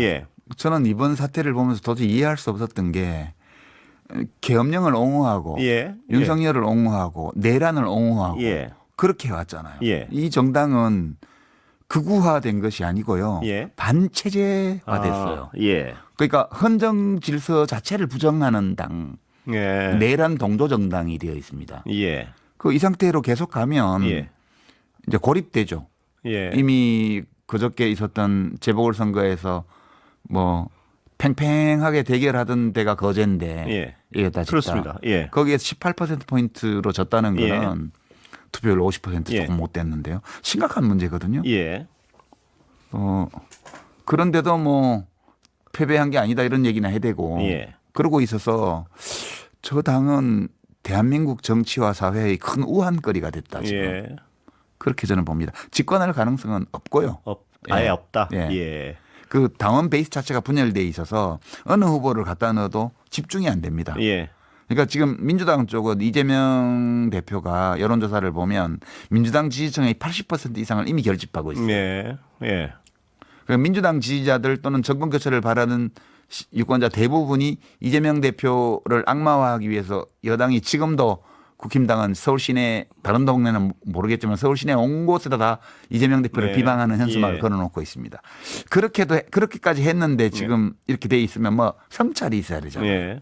예. 저는 이번 사태를 보면서 도저히 이해할 수 없었던 게 계엄령을 옹호하고 예. 윤석열을 옹호하고 내란을 옹호하고 예. 그렇게 해왔잖아요. 예. 이 정당은 극우화된 것이 아니고요. 예. 반체제화됐어요. 예. 그러니까 헌정 질서 자체를 부정하는 당, 예. 내란 동조 정당이 되어 있습니다. 예. 그 이 상태로 계속 가면 예. 이제 고립되죠. 예. 이미 그저께 있었던 재보궐선거에서 뭐 팽팽하게 대결하던 데가 거제인데 예. 이겼다 짓다. 그렇습니다. 예. 거기에서 18%포인트로 졌다는 예. 거는 투표율 50% 예. 조금 못 됐는데요. 심각한 문제거든요. 예. 그런데도 뭐 패배한 게 아니다 이런 얘기나 해야 되고 예. 그러고 있어서 저 당은 대한민국 정치와 사회의 큰 우한거리가 됐다 지금. 예. 그렇게 저는 봅니다. 집권할 가능성은 없고요. 아예 예. 없다. 예. 예. 그 당원 베이스 자체가 분열돼 있어서 어느 후보를 갖다 넣어도 집중이 안 됩니다. 예. 그러니까 지금 민주당 쪽은 이재명 대표가 여론조사를 보면 민주당 지지층의 80% 이상을 이미 결집하고 있어요. 예. 예. 그러니까 민주당 지지자들 또는 정권 교체를 바라는 유권자 대부분이 이재명 대표를 악마화하기 위해서 여당이 지금도 국힘당은 서울 시내 다른 동네는 모르겠지만 서울 시내 온 곳에다 다 이재명 대표를 네. 비방하는 현수막을 예. 걸어놓고 있습니다. 그렇게까지 했는데 지금 이렇게 돼 있으면 뭐 성찰이 있어야 되잖아요. 예.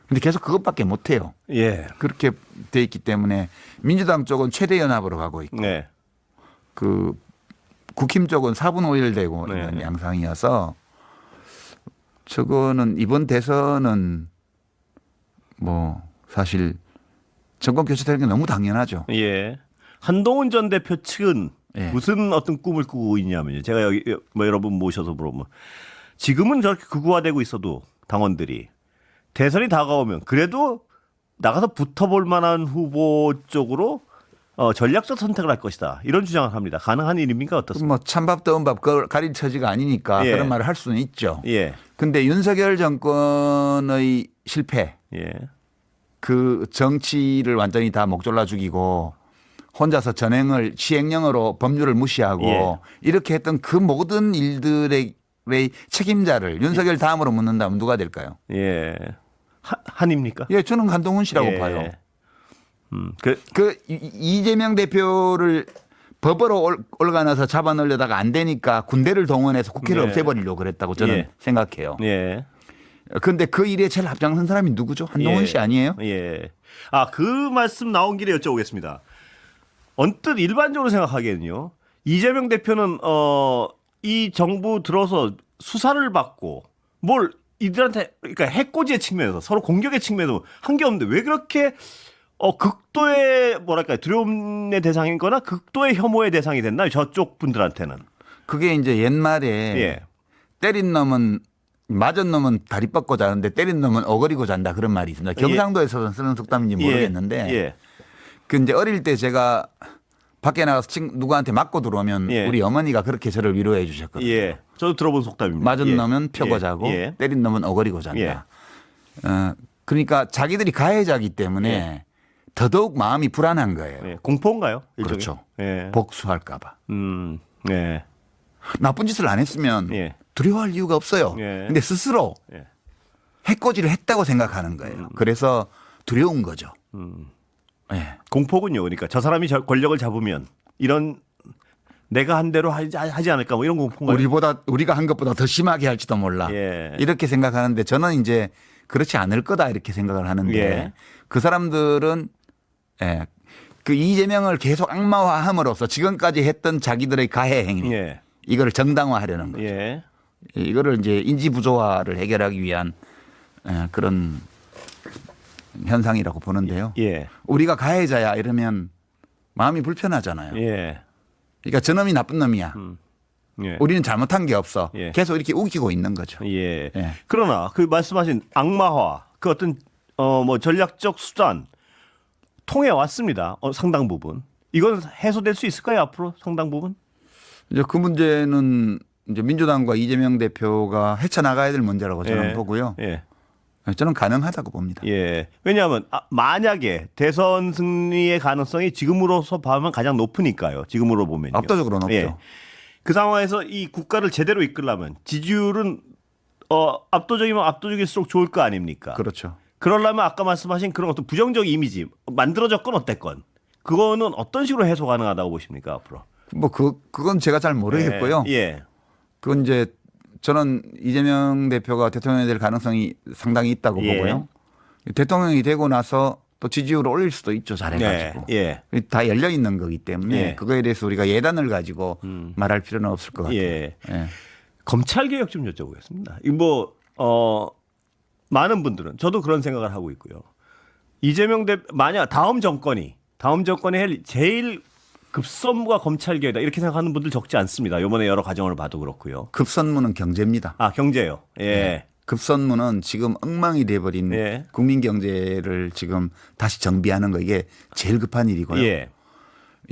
근데 계속 그것밖에 못 해요. 예. 그렇게 돼 있기 때문에 민주당 쪽은 최대 연합으로 가고 있고 네. 그 국힘 쪽은 4분 5일 되고 네. 있는 양상이어서 저거는 이번 대선은 뭐 사실 정권 교체되는 게 너무 당연하죠. 예. 한동훈 전 대표 측은 예. 무슨 어떤 꿈을 꾸고 있냐면요. 제가 여기 뭐 여러분 모셔서 물어보면 지금은 저렇게 극우화되고 있어도 당원들이 대선이 다가오면 그래도 나가서 붙어볼 만한 후보 쪽으로 전략적 선택을 할 것이다. 이런 주장을 합니다. 가능한 일입니까? 어떻습니까? 뭐 찬밥 더운 밥 가릴 처지가 아니니까 예. 그런 말을 할 수는 있죠. 예. 근데 윤석열 정권의 실패, 예. 그 정치를 완전히 다 목졸라 죽이고 혼자서 전행을 시행령으로 법률을 무시하고 예. 이렇게 했던 그 모든 일들의 책임자를 윤석열 다음으로 묻는다면 누가 될까요? 예. 한입니까? 예, 저는 한동훈 씨라고 예. 봐요. 그 이재명 대표를 법으로 올가놔서 잡아넣으려다가 안 되니까 군대를 동원해서 국회를 예. 없애버리려고 그랬다고 저는 예. 생각해요. 예. 그런데 그 일에 제일 앞장선 사람이 누구죠? 한동훈 예. 씨 아니에요? 예. 아, 그 말씀 나온 길에 여쭤보겠습니다. 언뜻 일반적으로 생각하기에는요. 이재명 대표는 이 정부 들어서 수사를 받고 뭘 이들한테 그러니까 해코지의 측면에서 서로 공격의 측면에서 한 게 없는데 왜 그렇게 극도의 뭐랄까 두려움의 대상이거나 극도의 혐오의 대상이 됐나요? 저쪽 분들한테는. 그게 이제 옛말에 예. 때린 놈은 맞은 놈은 다리 뻗고 자는데 때린 놈은 어거리고 잔다 그런 말이 있습니다. 경상도에서 쓰는 속담인지 모르겠는데 예. 그 이제 어릴 때 제가 밖에 나가서 누구한테 맞고 들어오면 예. 우리 어머니가 그렇게 저를 위로해 주셨거든요. 예. 저도 들어본 속담입니다. 맞은 예. 놈은 펴고 자고 예. 때린 놈은 어거리고 잔다. 예. 그러니까 자기들이 가해자기 때문에 예. 더더욱 마음이 불안한 거예요. 예. 공포인가요? 일종의? 그렇죠. 예. 복수할까 봐. 예. 나쁜 짓을 안 했으면 예. 두려워할 이유가 없어요. 예. 근데 스스로 예. 해코지를 했다고 생각하는 거예요. 그래서 두려운 거죠. 예. 공포군요. 그러니까 저 사람이 권력을 잡으면 이런 내가 한 대로 하지 않을까 뭐 이런 공포인가요? 우리가 한 것보다 더 심하게 할지도 몰라. 예. 이렇게 생각하는데 저는 이제 그렇지 않을 거다 이렇게 생각을 하는데 예. 그 사람들은 예. 그 이재명을 계속 악마화함으로써 지금까지 했던 자기들의 가해 행위 예. 이거를 정당화하려는 거죠. 예. 이거를 이제 인지 부조화를 해결하기 위한 그런 현상이라고 보는데요. 예. 우리가 가해자야 이러면 마음이 불편하잖아요. 예. 그러니까 저놈이 나쁜 놈이야. 예. 우리는 잘못한 게 없어. 예. 계속 이렇게 우기고 있는 거죠. 예. 예. 그러나 그 말씀하신 악마화 그 어떤 뭐 전략적 수단 통해 왔습니다. 상당 부분. 이건 해소될 수 있을까요? 앞으로 상당 부분? 이제 그 문제는 이제 민주당과 이재명 대표가 헤쳐나가야 될 문제라고 저는 예. 보고요. 예. 저는 가능하다고 봅니다. 예. 왜냐하면 만약에 대선 승리의 가능성이 지금으로서 보면 가장 높으니까요. 지금으로 보면요. 압도적으로 높죠. 예. 그 상황에서 이 국가를 제대로 이끌려면 지지율은 압도적이면 압도적일수록 좋을 거 아닙니까? 그렇죠. 그러려면 아까 말씀하신 그런 어떤 부정적 이미지 만들어졌건 어땠건 그거는 어떤 식으로 해소 가능하다고 보십니까 앞으로? 뭐 그건 제가 잘 모르겠고요. 예. 그건 이제 저는 이재명 대표가 대통령이 될 가능성이 상당히 있다고 예. 보고요. 대통령이 되고 나서 또 지지율을 올릴 수도 있죠. 잘해가지고. 예. 다 열려 있는 거기 때문에 예. 그거에 대해서 우리가 예단을 가지고 말할 필요는 없을 것 같아요. 예. 예. 검찰 개혁 좀 여쭤보겠습니다. 많은 분들은 저도 그런 생각을 하고 있고요. 이재명 대표 만약 다음 정권이 할 제일 급선무가 검찰 개혁이다 이렇게 생각하는 분들 적지 않습니다. 이번에 여러 과정을 봐도 그렇고요. 급선무는 경제입니다. 아 경제요. 예. 네. 급선무는 지금 엉망이 돼버린 예. 국민 경제를 지금 다시 정비하는 거 이게 제일 급한 일이고요. 예.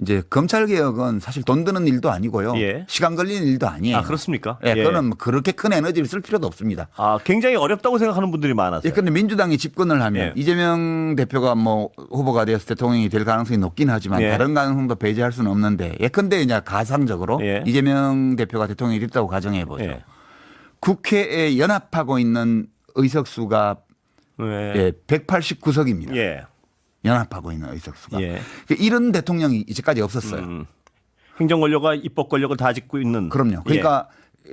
이제 검찰 개혁은 사실 돈 드는 일도 아니고요. 예. 시간 걸리는 일도 아니에요. 아 그렇습니까? 예, 그거는 그렇게 큰 에너지를 쓸 필요도 없습니다. 아 굉장히 어렵다고 생각하는 분들이 많았어요. 예, 그런데 민주당이 집권을 하면 예. 이재명 대표가 뭐 후보가 되어서 대통령이 될 가능성이 높긴 하지만 예. 다른 가능성도 배제할 수는 없는데 예컨대 이제 가상적으로 예. 이재명 대표가 대통령이 됐다고 가정해 보죠. 예. 국회에 연합하고 있는 의석수가 예. 189석입니다. 예. 연합하고 있는 의석수가. 예. 이런 대통령이 이제까지 없었어요. 행정 권력과 입법 권력을 다 짚고 있는. 그럼요. 그러니까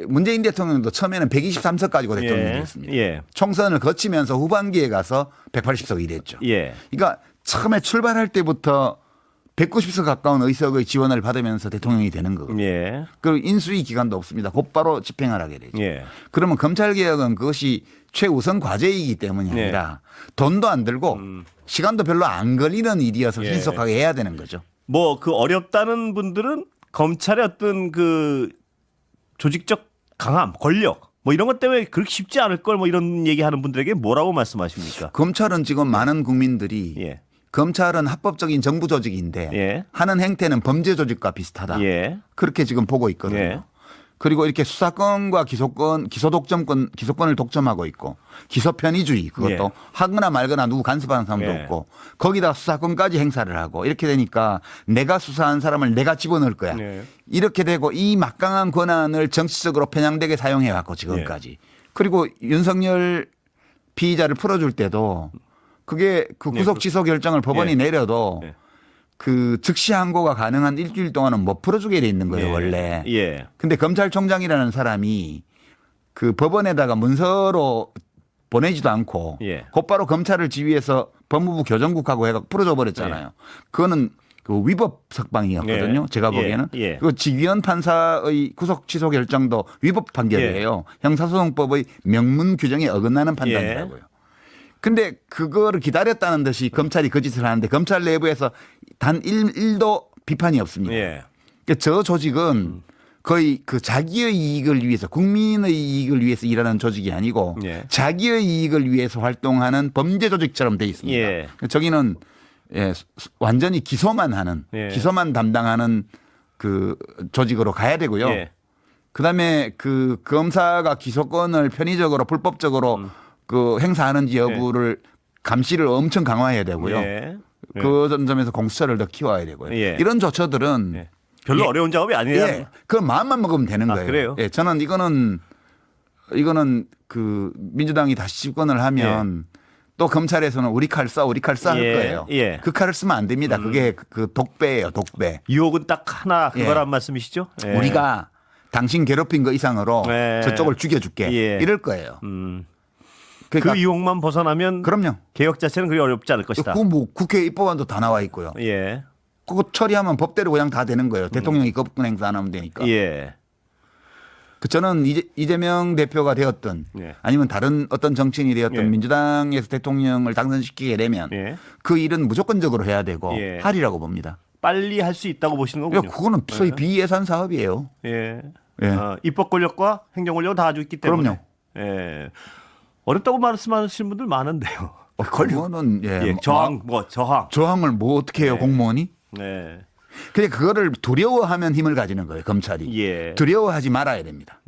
문재인 대통령도 처음에는 123석 가지고 대통령이 됐습니다. 예. 총선을 거치면서 후반기에 가서 180석이 이랬죠. 예. 그러니까 처음에 출발할 때부터 190석 가까운 의석의 지원을 받으면서 대통령이 되는 거거든요. 예. 그리고 인수위 기간도 없습니다. 곧바로 집행을 하게 되죠. 예. 그러면 검찰개혁은 그것이 최우선 과제이기 때문이 네. 아니라 돈도 안 들고 시간도 별로 안 걸리는 일이어서 예. 신속하게 해야 되는 거죠. 뭐 그 어렵다는 분들은 검찰의 어떤 그 조직적 강함, 권력 뭐 이런 것 때문에 그렇게 쉽지 않을 걸 뭐 이런 얘기하는 분들에게 뭐라고 말씀하십니까? 검찰은 지금 많은 국민들이 예. 검찰은 합법적인 정부 조직인데 예. 하는 행태는 범죄 조직과 비슷하다. 예. 그렇게 지금 보고 있거든요. 예. 그리고 이렇게 수사권과 기소권을 독점하고 있고 기소 편의주의 그것도 예. 하거나 말거나 누구 간섭하는 사람도 예. 없고 거기다 수사권까지 행사를 하고 이렇게 되니까 내가 수사한 사람을 내가 집어넣을 거야. 예. 이렇게 되고 이 막강한 권한을 정치적으로 편향되게 사용해 왔고 지금까지. 예. 그리고 윤석열 피의자를 풀어줄 때도 그게 그 구속 취소 결정을 법원이 예. 내려도 예. 그 즉시 항고가 가능한 일주일 동안은 못 풀어주게 돼 있는 거예요, 예. 원래. 예. 근데 검찰총장이라는 사람이 그 법원에다가 문서로 보내지도 않고 예. 곧바로 검찰을 지휘해서 법무부 교정국하고 해가 풀어줘 버렸잖아요. 그거는 그 위법 석방이었거든요. 예. 제가 보기에는. 예. 예. 그 지휘원 판사의 구속 취소 결정도 위법 판결이에요. 형사소송법의 명문 규정에 어긋나는 판단이라고요. 근데 그거를 기다렸다는 듯이 검찰이 그 짓을 하는데 검찰 내부에서 단 1도 비판이 없습니다. 예. 그러니까 저 조직은 거의 그 자기의 이익을 위해서 국민의 이익을 위해서 일하는 조직이 아니고 예. 자기의 이익을 위해서 활동하는 범죄 조직처럼 돼 있습니다. 예. 저기는 완전히 기소만 하는 예. 기소만 담당하는 그 조직으로 가야 되고요. 예. 그다음에 그 검사가 기소권을 편의적으로 불법적으로 그 행사하는지 여부를 감시를 엄청 강화해야 되고요. 예. 그 점에서 공수처를 더 키워야 되고요. 예. 이런 조처들은 예. 별로 어려운 작업이 아니에요. 예, 그 마음만 먹으면 되는 아, 거예요. 그래요? 예, 저는 이거는 그 민주당이 다시 집권을 하면 또 검찰에서는 우리 칼 써 할 예. 거예요. 예. 그 칼을 쓰면 안 됩니다. 그게 그 독배예요, 독배. 유혹은 딱 하나 그거란 예. 말씀이시죠? 예. 우리가 당신 괴롭힌 거 이상으로 예. 저쪽을 죽여줄게. 예. 이럴 거예요. 그 유혹만 벗어나면 그럼요. 개혁 자체는 그리 어렵지 않을 것이다. 그 뭐 국회 입법안도 다 나와 있고요. 예. 그거 처리하면 법대로 그냥 다 되는 거예요. 대통령이 거부권 행사 안 하면 되니까. 예. 그 저는 이재명 대표가 되었든 예. 아니면 다른 어떤 정치인이 되었든 예. 민주당에서 대통령을 당선시키게 되면 예. 그 일은 무조건적으로 해야 되고 예. 하리라고 봅니다. 빨리 할 수 있다고 보시는 그러니까 거군요. 그거는 소위 비예산 사업이에요. 예. 예. 입법 권력과 행정 권력은 다 가지고 있기 때문에. 그럼요. 예. 어렵다고 말씀하시는 분들 많은데요. 그거는 예. 저항, 저항. 저항을 뭐 어떻게 해요, 네. 공무원이? 네. 근데 그거를 두려워하면 힘을 가지는 거예요, 검찰이. 예. 두려워하지 말아야 됩니다.